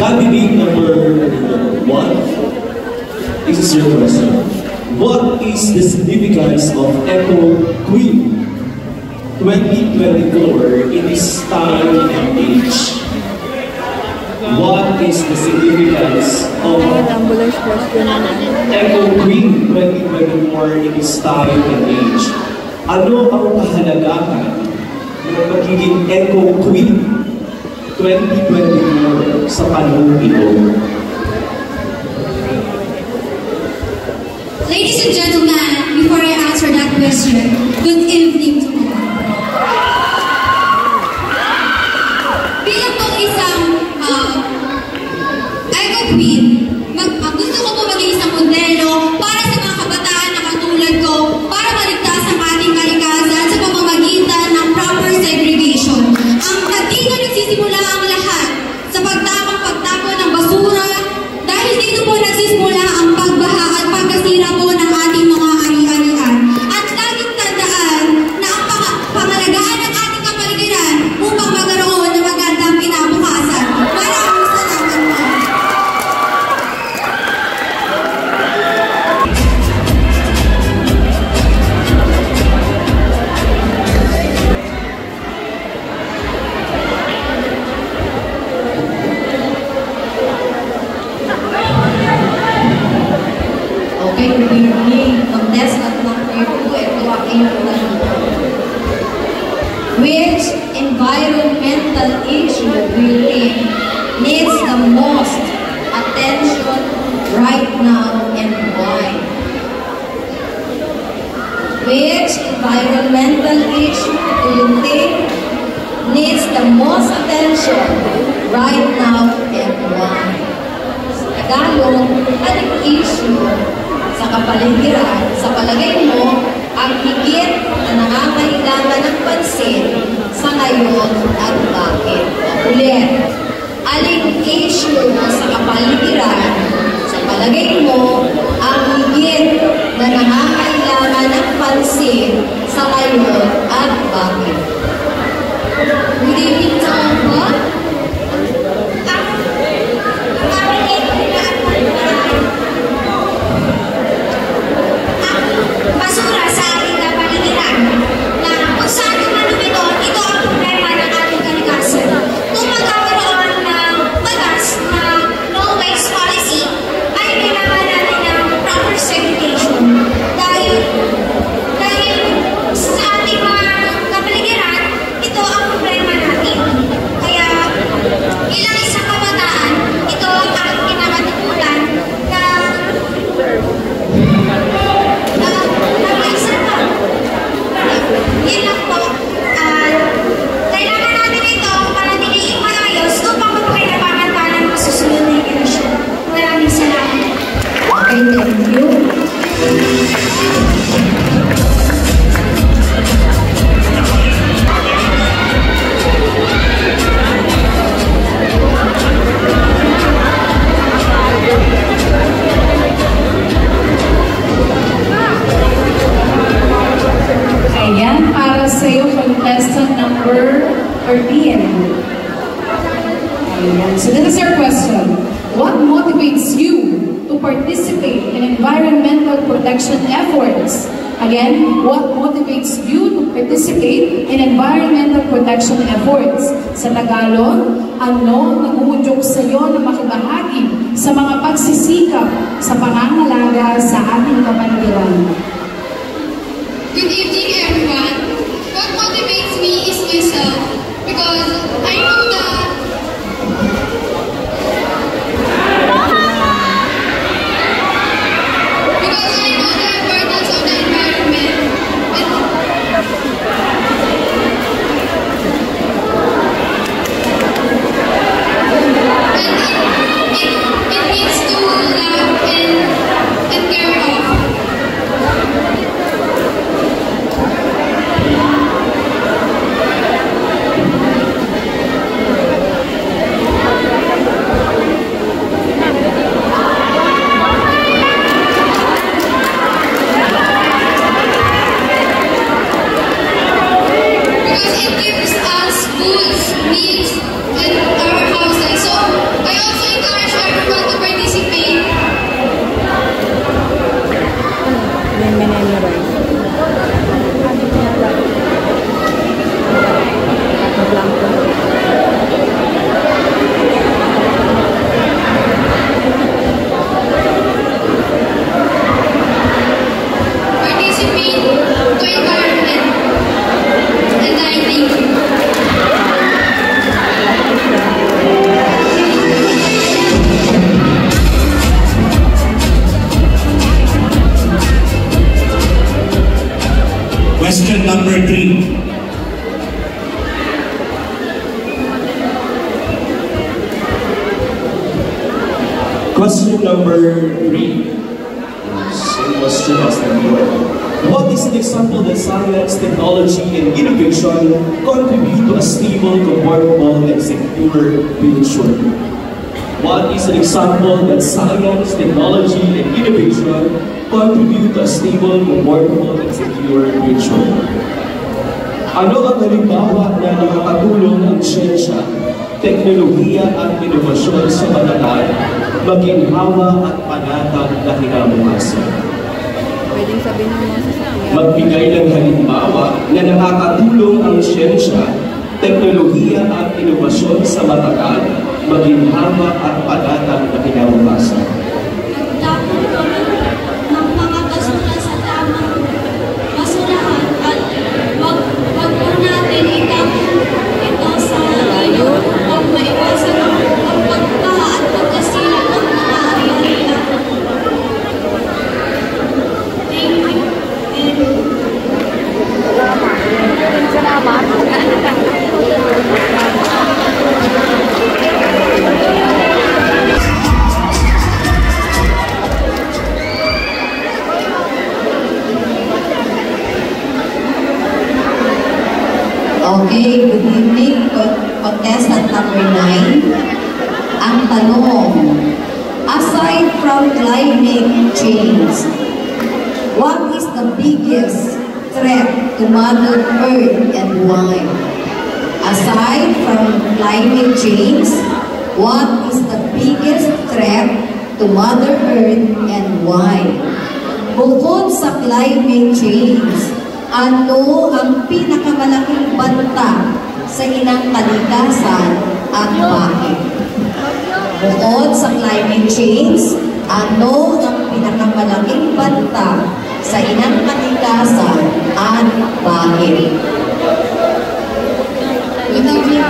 Candidate number 1, this is your question. What is the significance of Echo Queen 2024 in this time and age? What is the significance of Echo Queen 2024 in this time and age? Ano ang kahalagahan ng magiging Echo Queen 2024 sa panahon ito? Ladies and gentlemen, before I answer that question, good evening to all. Bilang pong isang Echo Queen, gusto ko po maging isang modelo para sa mga kabataan na katulad ko para maligtas ang ating kalikasan sa pamamagitan ng proper segregation. Dito nagsisimula ang lahat sa pagtapon ng basura dahil dito po nagsisimula ang pagbaha at pagkasira po ng ating mga ari-arian. At laging tandaan na ang pangalagaan ng ating kapaligiran upang magkaroon ng magandang kinabukasan. Maraming salamat po. Okay, good evening. Contestant number 2, ito ang inyong tanong. Which environmental issue do you think needs the most attention right now and why? Which environmental issue do you think needs the most attention right now and why? Sa Tagalog, anong issue sa kapaligiran, sa palagay mo, ang higit na nangangailangan ng pansin sa ngayon at bakit? Ulit, aling issue sa kapaligiran, sa palagay mo, ang higit na nangangailangan ng pansin sa ngayon at bakit? Good evening to all po. Basura sa ating kapaligiran na kung saan manumito, ito ang problema ng ating kalikasan. Kung magkakaroon ng batas na no waste policy, ay kailangan natin ng proper segregation. Dahil sa ating mga kapaligiran, ito ang problema natin. Kaya bilang isang kabataan, ito ang aking kinakatutunan na yun lang po. Kailangan natin ito para tingin maayos upang mapakinabangan tayo ng masusunod na henerasyon. Maraming salamat. Okay, thank you. Ayan, para sa iyo, contestant number 13. Ayan, so this is your question. What motivates you to participate in environmental protection efforts? Again, what motivates you to participate in environmental protection efforts? Sa Tagalog, ano nag-uudyok sa iyo na makibahagi sa mga pagsisikap sa pangangalaga sa ating kapaligiran? Good evening, everyone. What motivates me is myself because I know that the importance of the environment and it needs to love and care of. It gives us foods, needs, and our houses. So I also Question number 3. Same question as before. What is an example that science, technology, and innovation contribute to a stable, comfortable, and secure future? What is an example that science, technology, and innovation contribute to a stable, comfortable, and secure future? Ano ang halimbawa na nakakatulong ang siyensya, teknolohiya at inovasyon sa banal, maginhawa at panatag na kinabukasan? Pwedeng sabihin ng mga sasakyan. Magbigay ng halimbawa na nakakatulong ang siyensya, teknolohiya at inovasyon sa matagal, maginhawa at panatag na kinabukasan. Nagtapon kami ng mga basura sa tamang basurahan at wag po natin itapon ito sa ilog upang maiwasan ang pagbaha at pagkasira ng mga ari-arian. Thank you. Salamat. Okay, good evening, contestant number 9. Ang tanong, aside from climate change, what is the biggest threat to Mother Earth and why? Aside from climate change, what is the biggest threat to Mother Earth and why? Bukod sa climate change, ano ang pinakamalaking banta sa inang kalikasan at bakit? Bukod sa climate change, ano ang pinakamalaking banta sa inang kalikasan at bakit? Good evening,